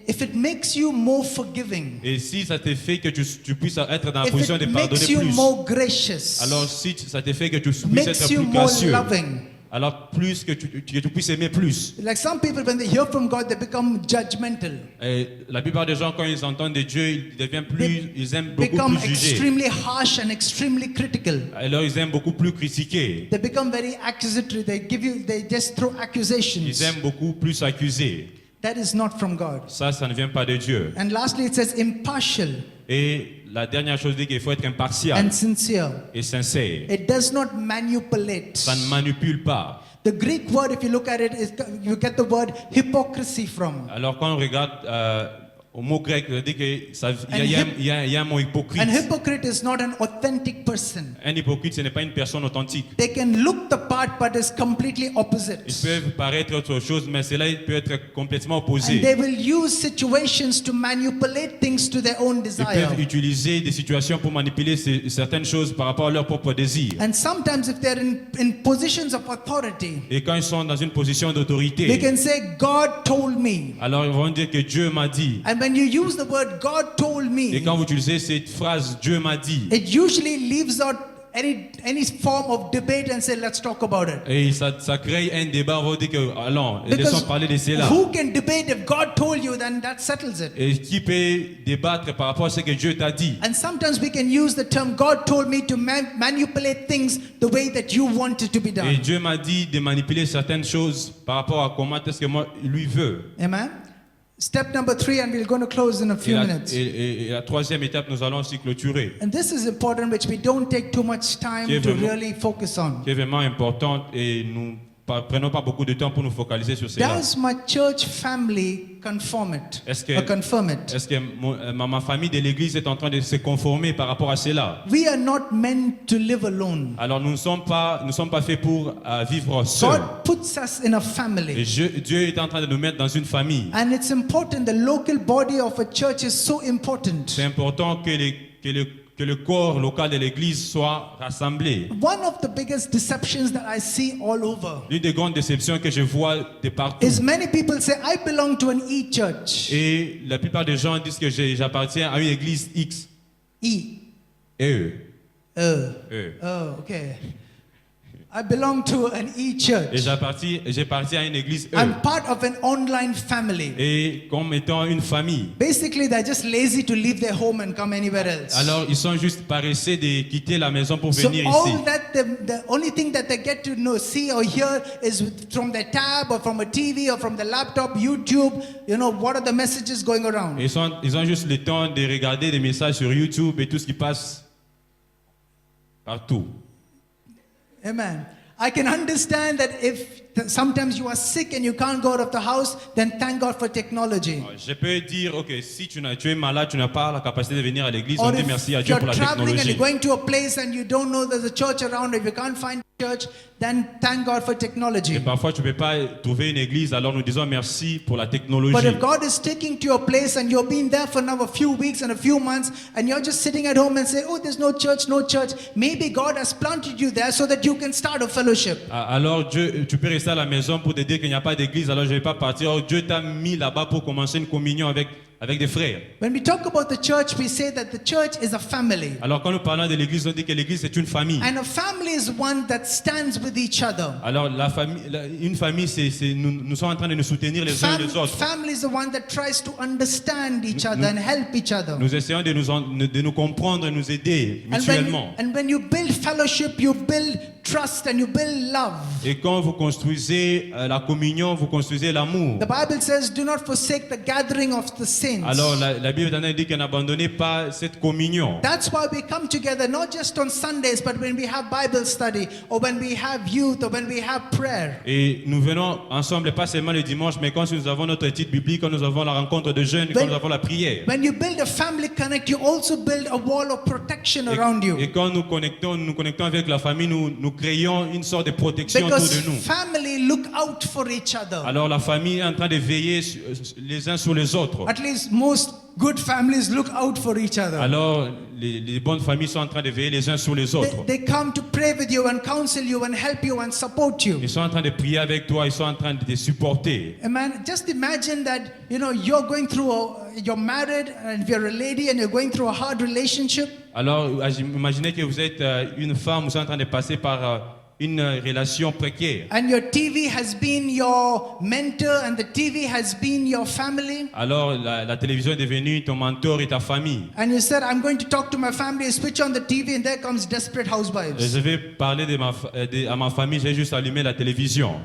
If it makes you more forgiving, Et si ça te fait que tu puisses être dans la if position de it pardonner makes you plus, more gracious, alors si ça te fait que tu puisses makes être you plus more gracieux, loving. alors plus que tu puisses aimer plus. Like some people, when they hear from God, they become judgmental, Et la plupart des gens, quand ils entendent de Dieu, ils deviennent plus, ils aiment beaucoup become plus juger. extremely harsh and extremely critical. Alors ils aiment beaucoup plus critiquer. They become very accusatory. They just throw Ils accusations. aiment beaucoup plus accuser. That is not from God. Ça ne vient pas de Dieu. And lastly, it says impartial Et la dernière chose dit qu'il faut être impartial and sincere. et sincère. It does not manipulate. Ça ne manipule pas. The Greek word, if you look at it, is you get the word hypocrisy from. Alors quand on regarde au mot grec, ça dit qu'il y a un mot hypocrite. An hypocrite is not an authentic person. Un hypocrite, ce n'est pas une personne authentique. They can look the part, but is completely Ils opposite. peuvent paraître autre chose, mais cela peut être complètement And opposé. they will use situations to manipulate things to their own Ils desire. peuvent utiliser des situations pour manipuler certaines choses par rapport à leur propre désir. And sometimes, if they're in positions of authority, Et quand ils sont dans une position they d'autorité, can say, God told me. alors ils vont dire que Dieu m'a dit. And when you use the word God told Et me, quand vous utilisez cette phrase Dieu m'a dit, it usually leaves out any form of debate and say, let's talk about it. et ça crée un débat, on va dire que allons, laissons Because parler de cela. who can debate if God told you, then that settles it. Et qui peut débattre par rapport à ce que Dieu t'a dit? And sometimes we can use the term God told me to manipulate things the way that you want it to be Et done. Dieu m'a dit de manipuler certaines choses par rapport à comment est-ce que moi lui veut. Amen. Step number 3, and we're going to close in a Et few la, minutes. et la troisième étape, nous allons aussi clôturer, And this is important, which we don't take too much time Qui est to vraiment- really focus on. qui est vraiment importante et nous prenons pas beaucoup de temps pour nous focaliser sur cela. Does my church family conform it? Est-ce que- Or confirm it? Est-ce que ma famille de l'église est en train de se conformer par rapport à cela? We are not meant to live alone. Alors nous ne sommes pas faits pour vivre seuls. God puts us in a Et family. Dieu est en train de nous mettre dans une famille. And it's important, the local body of a church is so important. C'est important que le corps local de l'église soit rassemblé. One of the biggest deceptions that I see all over L'une des grandes déceptions que je vois de partout. is many people say, I belong to an e-church. Et la plupart des gens disent que j'appartiens à une église X. E. Et eux. Oh, Eux. oh, okay. I belong to an Et e-church. j'ai parti à une église I'm part of an online family. et comme étant une famille. Basically, they're just lazy to leave their home and come anywhere else. Alors ils sont juste paresseux de quitter la maison pour So venir ici. all that the only thing that they get to know, see or hear is from their tab or from a TV or from the laptop, YouTube. You know, what are the messages going around? Ils ont juste le temps de regarder des messages sur YouTube et tout ce qui passe partout. Amen. I can understand that if sometimes you are sick and you can't go out of the house, then thank God for technology. Je peux dire, ok, si tu es malade, tu n'as pas la capacité de venir à l'église, Or on dit merci à if Dieu you're pour la traveling and you're technologie. going to a place and you don't know there's a church around, if you can't find a church, then thank God for Et technology. parfois, tu ne peux pas trouver une église, alors nous disons merci pour la But technologie. if God is taking to a place and you've been there for now a few weeks and a few months and you're just sitting at home and say, oh, there's no church, maybe God has planted you there so that you can start a fellowship. Alors, tu peux rester à la maison pour te dire qu'il n'y a pas d'église, alors je ne vais pas partir. Oh, Dieu t'a mis là-bas pour commencer une communion avec des frères. When we talk about the church, we say that the church is a family. Alors, quand nous parlons de l'église, on dit que l'église c'est une famille. And a family is one that stands with each other. Alors, une famille, nous sommes en train de nous soutenir les uns les autres. Family is the one that tries to understand each other and help each other. Nous essayons de nous comprendre et nous aider mutuellement. And when you build fellowship, you build trust and you build love. Et quand vous construisez la communion, vous construisez l'amour. The Bible says, do not forsake the gathering of the saints. Alors la Bible dit que n'abandonnez pas cette communion. That's why we come together, not just on Sundays, but when we have Bible study, or when we have youth, or when we have prayer. Et nous venons ensemble, pas seulement le dimanche, mais quand nous avons notre étude biblique, quand nous avons la rencontre de jeunes, quand nous avons la prière. When you build a family connect, you also build a wall of protection around you. Et quand nous connectons avec la famille, nous créons une sorte de protection autour Because de nous. family look out for each other. Alors la famille est en train de veiller les uns sur les autres. At least most good families look out for each other. Alors les bonnes familles sont en train de veiller les uns sur les autres. They come to pray with you and counsel you and help you and support you. Ils sont en train de prier avec toi, ils sont en train de te supporter. Man, just imagine that, you're going through you're married and you're a lady and you're going through a hard relationship. Alors imaginez que vous êtes une femme, vous êtes en train de passer par une relation précaire. And your TV has been your mentor and the TV has been your family. Alors la télévision est devenue ton mentor et ta famille. And you said, I'm going to talk to my family, switch on the TV and there comes Desperate Et Housewives. je vais parler à ma famille, j'ai juste allumé la télévision.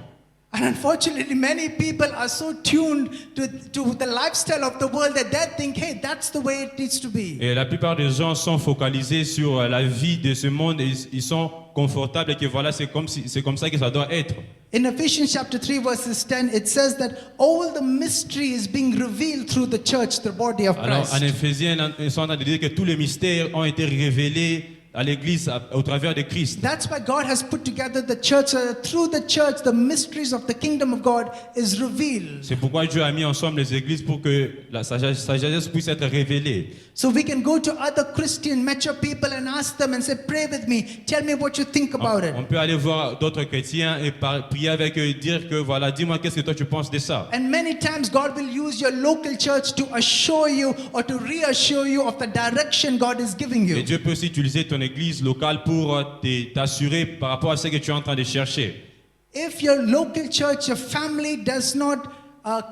And unfortunately, many people are so tuned to the lifestyle of the world that they think, hey, that's the way it needs to be. Et la plupart des gens sont focalisés sur la vie de ce monde et ils sont confortables et que voilà, c'est comme ça que ça doit être. In Ephesians chapter 3 verses 10, it says that all the mystery is being revealed through the church, the body of Alors en Christ. Éphésiens, ils sont en train de dire que tous les mystères ont été révélés à l'église au travers de Christ. That's why God has put together the church. Through the church, the mysteries of the kingdom of God is revealed. C'est pourquoi Dieu a mis ensemble les églises pour que la sagesse puisse être révélée. So we can go to other Christian mature people and ask them and say, pray with me. Tell me what you think about it. On peut aller voir d'autres chrétiens et prier avec eux et dire que voilà, dis-moi qu'est-ce que toi tu penses de ça. And many times God will use your local church to assure you or to reassure you of the direction God is giving Et you. Dieu peut aussi utiliser ton église locale pour t'assurer par rapport à ce que tu es en train de chercher. If your local church, your family does not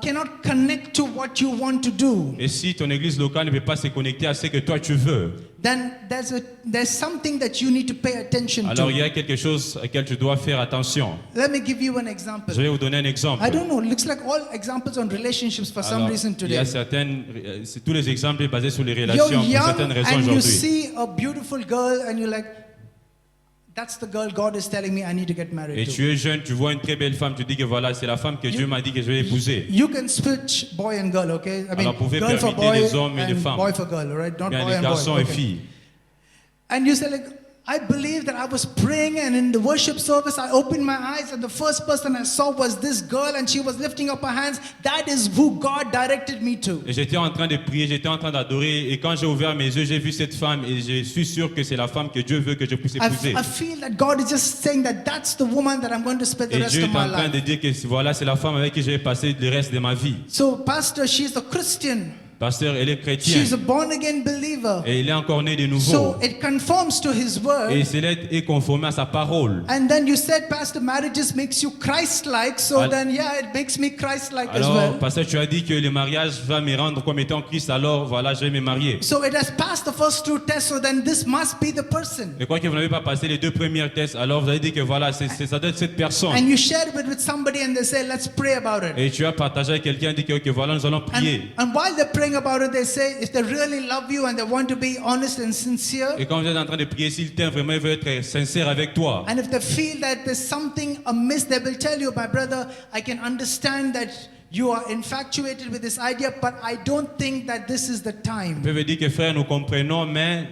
cannot connect to what you want to do, Et si ton église locale ne peut pas se connecter à ce que toi tu veux, then there's something that you need to pay attention alors il y to. a quelque chose auquel tu dois faire attention. Let me give you an example. Je vais vous donner un exemple. I don't know, looks like all examples on relationships for some Alors, reason il y today. a c'est tous les exemples basés sur les You're relations pour young certaines raisons and you aujourd'hui. see a beautiful girl and you're like, that's the girl God is telling me I need to get Et married tu to. es jeune, tu vois une très belle femme, tu dis que voilà, c'est la femme que Dieu m'a dit que je vais épouser. You can switch boy and girl, okay? I mean, Alors, vous pouvez girl for permuter boy les hommes et les and femmes. boy for girl, all right? Not Bien boy les and garçons boy. et Okay. filles. And you say like, I believe that I was praying and in the worship service I opened my eyes and the first person I saw was this girl and she was lifting up her hands. That is who God directed me to. Et j'étais en train de prier, j'étais en train d'adorer. Et quand j'ai ouvert mes yeux, j'ai vu cette femme et je suis sûr que c'est la femme que Dieu veut que je puisse épouser. I feel that God is just saying that that's the woman that I'm going to spend the Et rest Dieu of est my en train life. de dire que voilà, c'est la femme avec qui je vais passer le reste de ma vie. So, Pastor, she's a Christian. pasteur, elle est She's chrétienne a born again believer. et il est encore né de nouveau. So it conforms to his Et word. cela est conformé à sa parole. And then you said, Pastor, marriages makes you Christ-like. So Al- then, yeah, it makes me Christ-like as Alors, well. pasteur, tu as dit que le mariage va me rendre comme étant Christ, alors voilà, je vais me marier. So it has passed the first two tests. So then this must be the person. Je crois que vous n'avez pas passé les 2 premières tests, alors vous avez dit que voilà, ça doit être cette personne. And you share it with somebody and they say, let's pray about it. Et tu as partagé avec quelqu'un, dit que ok, voilà, nous allons prier. And while they're praying about it, they say, if they really love you and they want to be honest and sincere, Et quand vous êtes en train de prier, s'il t'aime vraiment, il veut être sincère avec toi. and if they feel that there's something amiss, they will tell you, my brother, I can understand that you are infatuated with this idea, but I don't think that this is the Ils time. peuvent dire que frère, nous comprenons, mais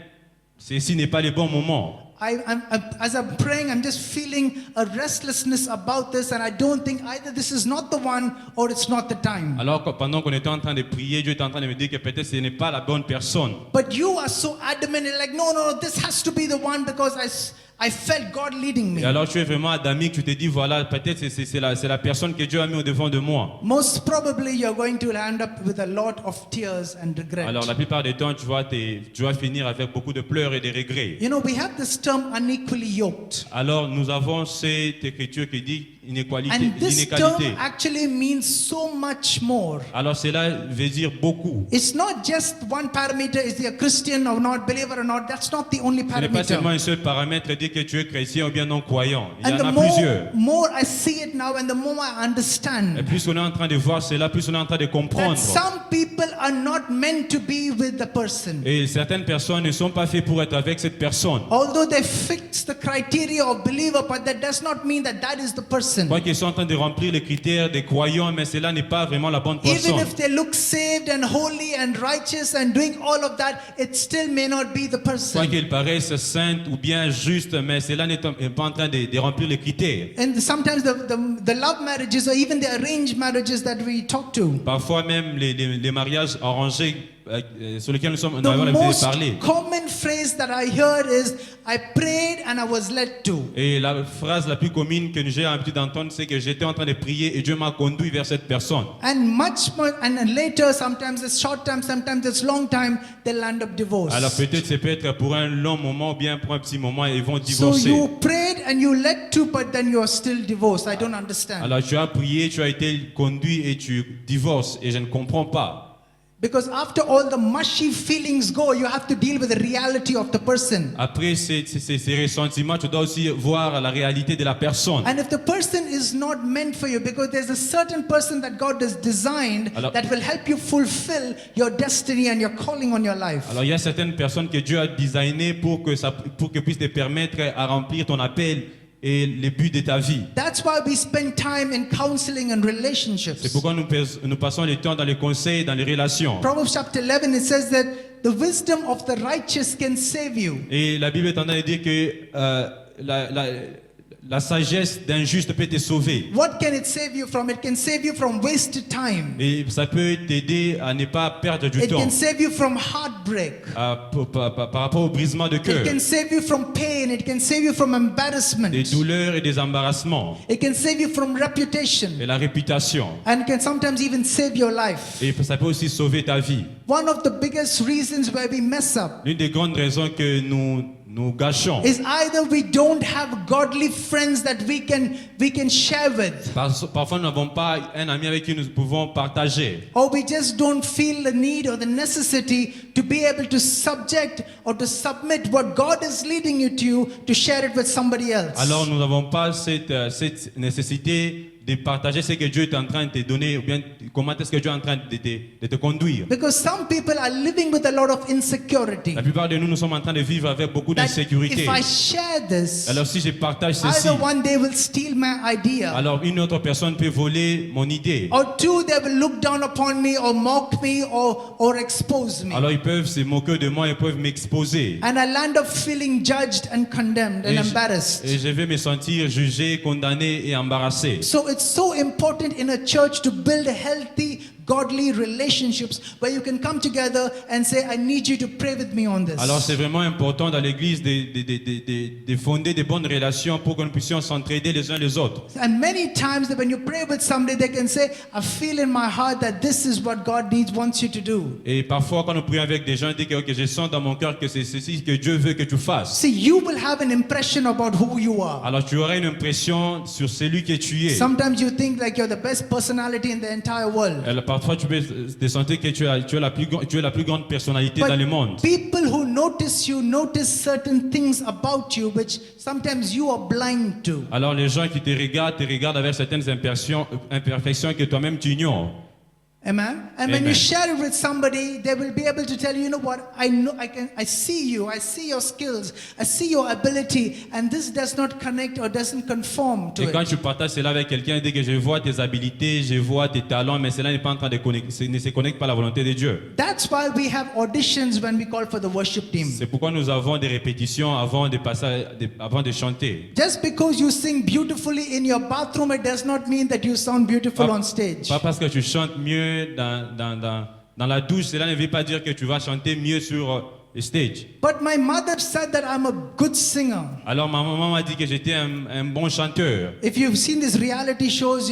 ceci n'est pas le bon moment. As I'm praying, I'm just feeling a restlessness about this, and I don't think either this is not the one or it's not the time. Alors que pendant qu'on était en train de prier, Dieu était en train de me dire que peut-être ce n'est pas la bonne personne. But you are so adamant, you're like, no, no, no, this has to be the one because I felt God leading me. Et alors tu es vraiment adamique, tu te dis voilà, peut-être c'est la personne que Dieu a mis au devant de moi. Most probably you're going to end up with a lot of tears and regret. Alors la plupart des temps, tu vas finir avec beaucoup de pleurs et de regrets. You know, we have this term unequally yoked. Alors nous avons cette écriture qui dit inégalité. And this term inégalité. actually means so much more. Alors cela veut dire beaucoup. It's not just one parameter, is he a Christian or not, believer or not. That's not the only Ce n'est pas seulement parameter. un seul paramètre, dire que tu es chrétien ou bien non croyant. Il y And en the a plusieurs. more I see it now and the more I Et understand plus on est en train de voir cela, plus on est en train de that comprendre. some people are not meant to be with the person. Et certaines personnes ne sont pas faites pour être avec cette personne. Although they fix the criteria of believer, but that does not mean that that is the person. Quoi qu'ils sont en train de remplir les critères des croyants, mais cela n'est pas vraiment la bonne Even personne. if they look saved and holy and righteous and doing all of that, it still may not be the Quoi person. qu'ils paraissent saintes ou bien justes, mais cela n'est pas en train de remplir les critères. And sometimes the love marriages or even the arranged marriages that we talk to, Parfois même les mariages arrangés sur lesquels nous avons the l'habitude de most parler. common phrase that I heard is, I prayed and I was led to. Et la phrase la plus commune que j'ai l'habitude d'entendre, c'est que j'étais en train de prier et Dieu m'a conduit vers cette personne. And much more, and then later, sometimes it's short time, sometimes it's long time, they'll end up divorced. Alors peut-être ça peut être pour un long moment ou bien pour un petit moment et ils vont So divorcer. you prayed and you led to, but then you are still divorced. I don't understand. Alors tu as prié, tu as été conduit et tu divorces et je ne comprends pas. Because after all the mushy feelings go, you have to deal with the reality of the person. Après ces ressentiments, tu dois aussi voir la réalité de la personne. And if the person is not meant for you, because there's a certain person that God has designed Alors- that will help you fulfill your destiny and your calling on your life. Alors il y a certaines personnes que Dieu a designées pour que puisse te permettre à remplir ton appel et les buts de ta vie. That's why we spend time in counseling and C'est relationships. pourquoi nous passons le temps dans les conseils, dans les relations. Proverbs chapter 11, it says that the wisdom of the righteous can save you. Et la Bible est en train de dire que la sagesse d'un juste peut te sauver. What can it save you from? It can save you from wasted time. Et ça peut t'aider à ne pas perdre du It temps can save you from heartbreak. par rapport au brisement de It cœur, can save you from pain. It can save you from embarrassment. des douleurs et des embarrassements, It can save you from reputation. et la réputation. And can sometimes even save your life. Et ça peut aussi sauver ta vie. One of the biggest reasons why we mess up L'une des grandes raisons que nous gâchons, is either we don't have godly friends that we can share with, parfois nous n'avons pas un ami avec qui nous pouvons partager. or we just don't feel the need or the necessity to be able to subject or to submit what God is leading you to share it with somebody else. Alors nous n'avons pas cette nécessité de partager ce que Dieu est en train de te donner, ou bien comment est-ce que Dieu est en train de te conduire. Because some people are living with a lot of insecurity. La plupart de nous sommes en train de vivre avec beaucoup That d'insécurité. if I share this, Alors si je partage ceci, either one, they will steal my idea. alors une autre personne peut voler mon idée. Or two, they will look down upon me or mock me or expose me. Alors ils peuvent se moquer de moi, ils peuvent m'exposer. And I'll end up feeling judged and condemned and embarrassed. Et je vais me sentir jugé, condamné et embarrassé. So it's so important in a church to build a healthy godly relationships where you can come together and say, I need you to pray with me on this. Alors c'est vraiment important dans l'église de fonder des bonnes relations pour que nous puissions s'entraider les uns les autres. And many times that when you pray with somebody, they can say, I feel in my heart that this is what God wants you to do. Et parfois quand nous prions avec des gens, ils disent que ok, je sens dans mon cœur que c'est ceci que Dieu veut que tu fasses. See, you will have an impression about who you are. Alors tu auras une impression sur celui que tu es. Sometimes you think like you're the best personality in the entire world. Alors, parfois tu peux te sentir que tu es la plus grande personnalité dans le monde. People who notice you notice certain things about you which sometimes you are blind to. Alors les gens qui te regardent avec certaines imperfections que toi-même tu ignores. Amen. And when Amen. you share it with somebody, they will be able to tell you, you know what, I see you, I see your skills, I see your ability, and this does not connect or doesn't conform to Et quand it. tu partages cela avec quelqu'un, il dit que je vois tes habiletés, je vois tes talents, mais cela n'est pas en train de ne se connecte pas à la volonté de Dieu. That's why we have auditions when we call for the worship team. C'est pourquoi nous avons des répétitions avant de chanter. Just because you sing beautifully in your bathroom, it does not mean that you sound beautiful on stage. Pas parce que tu chantes mieux dans la douche, cela ne veut pas dire que tu vas chanter mieux sur le stage. But my mother said that I'm a good singer. Alors ma maman m'a dit que j'étais un bon chanteur. If you've seen these reality shows,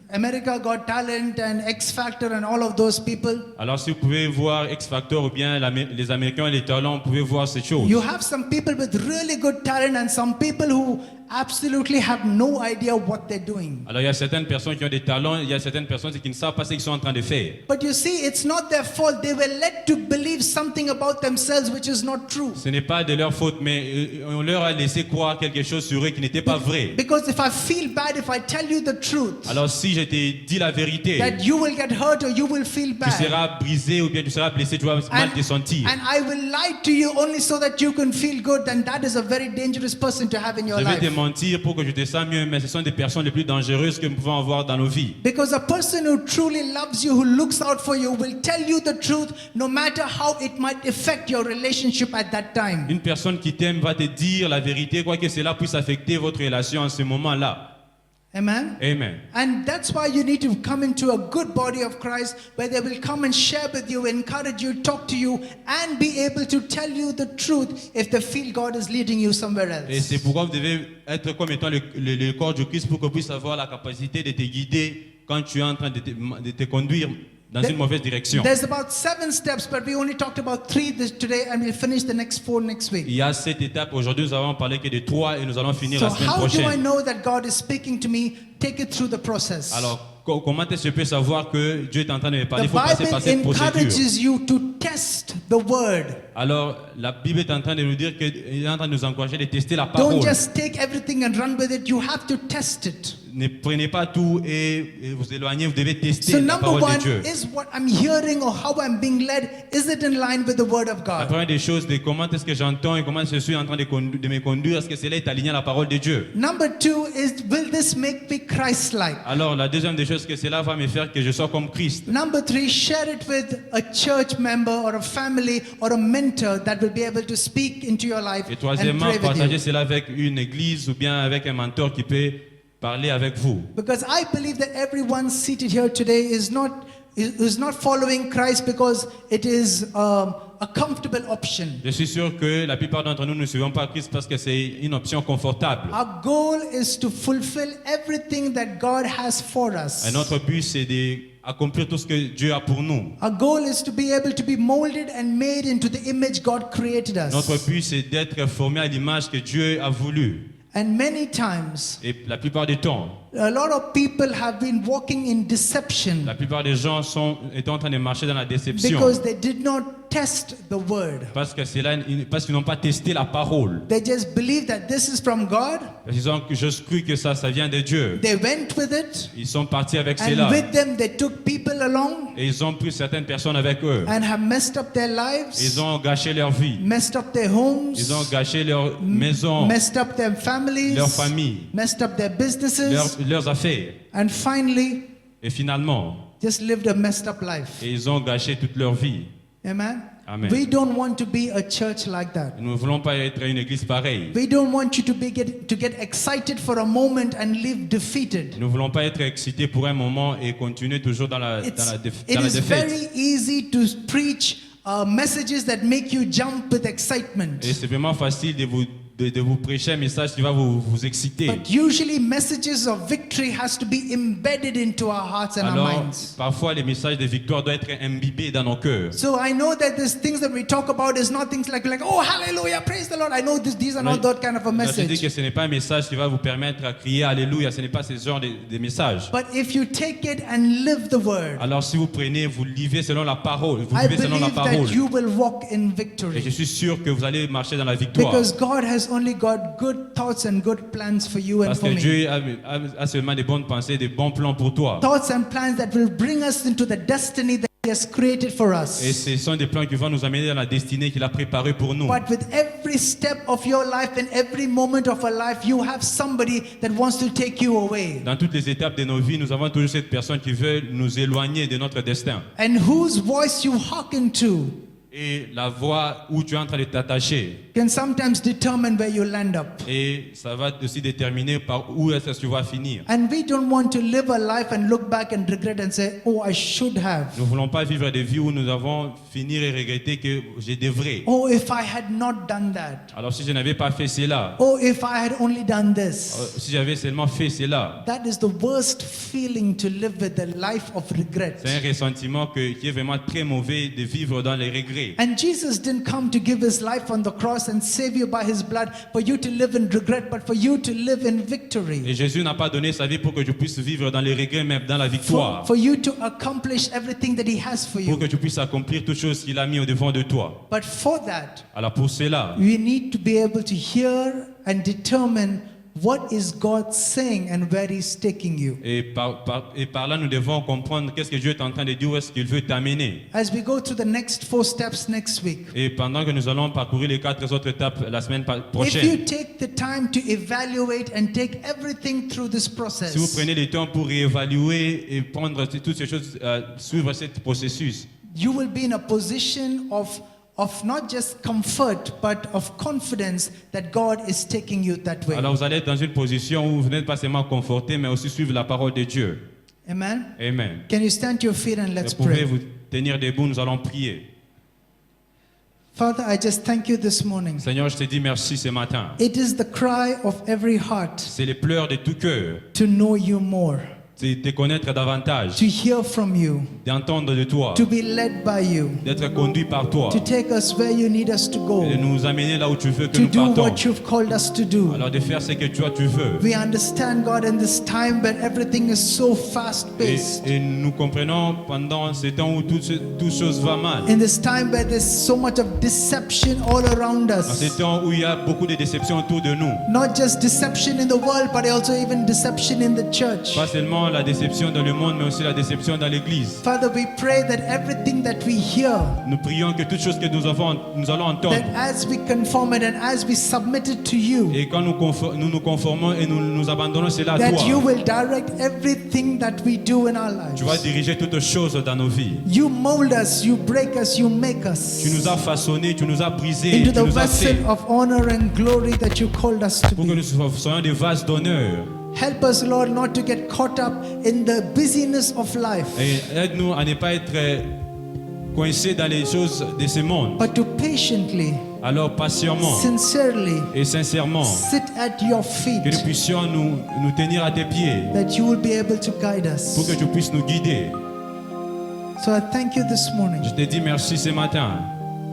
America Got Talent and X Factor and all of those people, Alors si vous pouvez voir X Factor ou bien les Américains et les talents, vous pouvez voir ces choses. you have some people with really good talent and some people who absolutely have no idea what they're doing. Alors il y a certaines personnes qui ont des talents, il y a certaines personnes qui ne savent pas ce qu'ils sont en train de faire. But you see, it's not their fault. They were led to believe something about themselves which is not true. Ce n'est pas de leur faute, mais on leur a laissé croire quelque chose sur eux qui n'était pas vrai. Because if I feel bad, if I tell you the truth, Alors si je te dis la vérité, that you will get hurt or you will feel tu bad. seras brisé ou bien tu seras blessé, tu vas mal te sentir. And I will lie to you only so that you can feel good, then that is a very dangerous person to have in your Je vais te life. mentir pour que je te sens mieux, mais ce sont des personnes les plus dangereuses que nous pouvons avoir dans nos vies. Because a person who truly loves you, who looks out for you, will tell you the truth no matter how it might affect your relationship at that time. Une personne qui t'aime va te dire la vérité, quoi que cela puisse affecter votre relation en ce moment-là. Amen. Amen. And that's why you need to come into a good body of Christ where they will come and share with you, encourage you, talk to you, and be able to tell you the truth if they feel God is leading you somewhere Et else. c'est pourquoi vous devez être comme étant le corps du Christ pour qu'on puisse avoir la capacité de te guider quand tu es en train de te conduire dans une mauvaise direction. There's about 7 steps, but we only talked about 3 today, and we'll finish the next 4 next week. Il y a 7 étapes. Aujourd'hui, nous avons parlé que de 3 et nous allons finir So la semaine how do I prochaine. know that God is speaking to me? Take it through the process. Alors, comment est-ce que je peux savoir que Dieu est en train de me The parler? Il faut passer par cette Bible procédure. encourages you to test the word. Alors, la Bible est en train de nous dire qu'il est en train de nous encourager de tester la parole. Don't just take everything and run with it. You have to test it. Ne prenez pas tout et vous éloignez, vous devez tester So la number parole one de Dieu. is what I'm hearing or how I'm being led. Is it in line with the word of La God? première des choses, de comment est-ce que j'entends et comment je suis en train de me conduire, est-ce que cela est aligné à la parole de Dieu? Number 2 is, will this make me Christ-like? Alors, la deuxième des choses, que cela va me faire que je sois comme Christ. Number 3, share it with a church member or a family or a mentor that will be able to speak into your life Et and troisièmement, pray with partager you. cela avec une église ou bien avec un mentor qui peut parler avec vous. Because I believe that everyone seated here today is not following Christ because it is a comfortable option. Je suis sûr que la plupart d'entre nous ne suivons pas Christ parce que c'est une option confortable. Our goal is to fulfill everything that God has for us. Et notre but, c'est d'accomplir tout ce que Dieu a pour nous. Our goal is to be able to be molded and made into the image God created Notre us. but, c'est d'être formé à l'image que Dieu a voulu. And many times, Et la plupart du temps, a lot of people have been walking in deception la plupart des gens étaient en train de marcher dans la déception. because they did not test the word. Parce qu'ils n'ont pas testé la parole. They just believe that this is from God. Ils ont juste cru que ça vient de Dieu. They went with it. Ils sont partis avec And cela. with them, they took people along Et ils ont pris certaines personnes avec eux. and have messed up their lives, Ils ont gâché leur vie. messed up their homes, Ils ont gâché leur maison, messed up their families, leur famille, messed up their businesses, leurs affaires. and finally Et finalement, just lived a messed up life. ils ont gâché toute leur vie. Amen. Amen. We don't want to be a church like that. Nous ne voulons pas être une église pareille. We don't want you to get excited for a moment and leave defeated. Nous ne voulons pas être excités pour un moment et continuer toujours dans la It défaite. is very easy to preach messages that make you jump with excitement. Et c'est vraiment facile de vous prêcher un message qui va vous exciter. But usually messages of victory has to be embedded into our hearts and our Alors, minds. parfois, les messages de victoire doivent être imbibés dans nos cœurs. So I know that these things that we talk about is not things like oh hallelujah, praise the Lord. I know these are not that kind of a Je dis message. que ce n'est pas un message qui va vous permettre à crier Alléluia. Ce n'est pas ce genre de message. But if you take it and live the word, Alors, si vous prenez, vous vivez selon la parole. Vous I vivez selon la believe parole. that you will walk in Et je victory. suis sûr que vous allez marcher dans la victoire. Because God has only got good thoughts and good plans for you and Parce for que me. Dieu a seulement des bonnes pensées, des bons plans pour toi. Thoughts and plans that will bring us into the destiny that He has created for Et us. ce sont des plans qui vont nous amener dans la destinée qu'il a préparée pour nous. But with every step of your life and every moment of our life, you have somebody that wants to take you away. Dans toutes les étapes de nos vies, nous avons toujours cette personne qui veut nous éloigner de notre destin. And whose voice you hearken to Et la voie où tu es en train de t'attacher. can sometimes determine where you land up. Et ça va aussi déterminer par où est-ce que tu vas finir. And we don't want to live a life and look back and regret and say, oh, I should have. Nous ne voulons pas vivre des vies où nous avons finir et regretter que je devrais. Oh, if I had not done that. Alors si je n'avais pas fait cela, Oh, if I had only done this. si j'avais seulement fait cela, That is the worst feeling to live with, a life of regret. c'est un ressentiment qui est vraiment très mauvais de vivre dans les regrets. And Jesus didn't come to give his life on the cross and save you by his blood for you to live in regret, but for you to live in victory. Et Jésus n'a pas donné sa vie pour que tu puisses vivre dans les regrets, mais dans la victoire. For you to accomplish everything that he has for Pour you. que tu puisses accomplir toutes choses qu'il a mis au devant de toi. But for that, Alors pour cela, we need to be able to hear and determine what is God saying and where he's taking you. et par là, nous devons comprendre qu'est-ce que Dieu est en train de dire, où est-ce qu'il veut t'amener. As we go through the next 4 steps next week, Et pendant que nous allons parcourir les 4 autres étapes la semaine if you prochaine, take the time to evaluate and take everything through this si vous process, prenez le temps pour réévaluer et prendre toutes ces choses, suivre ce processus, you will be in a position of not just comfort, but of confidence that God is taking you that way. alors vous allez être dans une position où vous n'êtes pas seulement conforté, mais aussi suivre la parole de Dieu. Amen. Amen. Can you stand to your feet and let's Vous pouvez pray? vous tenir debout, nous allons prier. Father, I just thank you this morning. Seigneur, je te dis merci ce matin. It is the cry of every heart C'est les pleurs de tout cœur, to know you more, c'est te connaître davantage, to hear from you, d'entendre de toi, to be led by you, d'être conduit par toi, to take us where you need us to go, et de nous amener là où tu veux que to nous do partons. what you've called us to do. Alors de faire ce que toi tu veux. We understand, God, in this time where everything is so fast-paced, Et nous comprenons pendant ce temps où toute chose va mal. in this time where there's so much of deception all around Dans ce us, temps où il y a beaucoup de déceptions autour de nous. not just deception in the world, but also even deception in the church. Pas seulement la déception dans le monde, mais aussi la déception dans l'église. Father, we pray that everything that we hear, Nous prions que toutes choses que nous allons entendre, that as we conform it and as we submit it to you, et quand nous nous conformons et nous abandonnons cela à that you toi, will direct everything that we do in our tu vas lives. diriger toutes choses dans nos vies. You mold us, you break us, you make Tu nous us as façonnés, tu nous as brisés, into tu the nous as fait vessel of honor and glory that you called us to pour que be. nous soyons des vases d'honneur. Help us, Lord, not to get caught up in the busyness of life, Et aide-nous à ne pas être coincés dans les choses de ce monde. but to patiently, Alors patiemment sincerely et sincèrement, sit at your que nous feet, puissions nous tenir à tes pieds that you will be able to guide pour que us. tu puisses nous guider. So I thank you this morning Je te dis merci ce matin.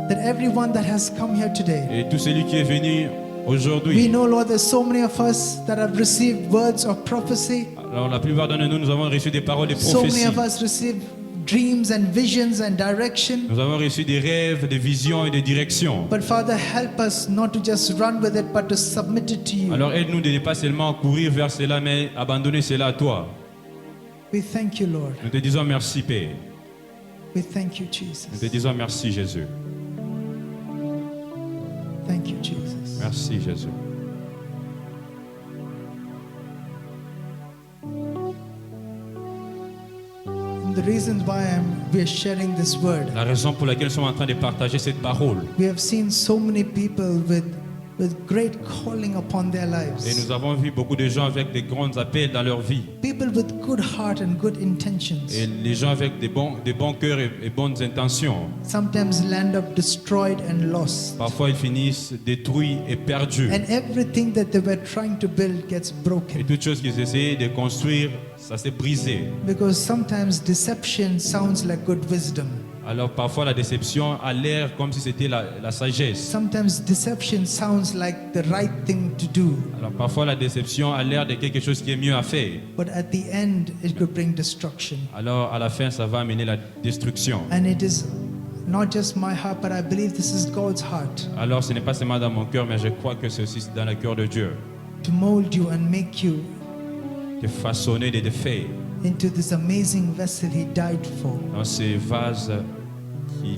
that everyone that has come here today, Et tout celui qui est venu we aujourd'hui, know, Lord, there's so many of us that have received words of prophecy. alors la plupart d'entre nous, nous avons reçu des paroles de So many prophétie. of us receive dreams and visions and direction. Nous avons reçu des rêves, des visions et des directions. But Father, help us not to just run with it, but to submit it to you. Alors aide-nous de ne pas seulement courir vers cela, mais abandonner cela à toi. We thank you, Lord. Nous te disons merci, Père. We thank you, Nous te Jesus. disons merci, Jésus. Thank you, Jesus. Merci, Jésus. In the the reasons why we are sharing this word. La raison pour laquelle nous sommes en train de partager cette parole. We have seen so many people with great calling upon their Et lives. nous avons vu beaucoup de gens avec des grands appels dans leur vie. People with good heart and good intentions. Et les gens avec des bons cœurs et bonnes intentions. Sometimes land up destroyed and lost. Parfois, ils finissent détruits et perdus. And everything that they were trying to build gets Et broken. toutes choses qu'ils essayaient de construire, ça s'est brisé. Because sometimes deception sounds like good wisdom. Alors parfois, la déception a l'air comme si c'était la sagesse. Sometimes deception sounds like the right thing to do. Alors parfois, la déception a l'air de quelque chose qui est mieux à faire. But at the end, it could bring destruction. Alors à la fin, ça va amener la destruction. And it is not just my heart, but I believe this is God's heart Alors ce n'est pas seulement dans mon cœur, mais je crois que c'est aussi dans le cœur de Dieu. to mold you and make you De façonner, de faire into this amazing vessel He died for. dans ces vases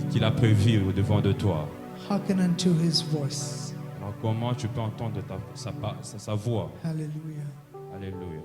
qu'il a prévus au devant de toi. Hearken unto His voice. Alors comment tu peux entendre sa voix? Hallelujah. Alléluia.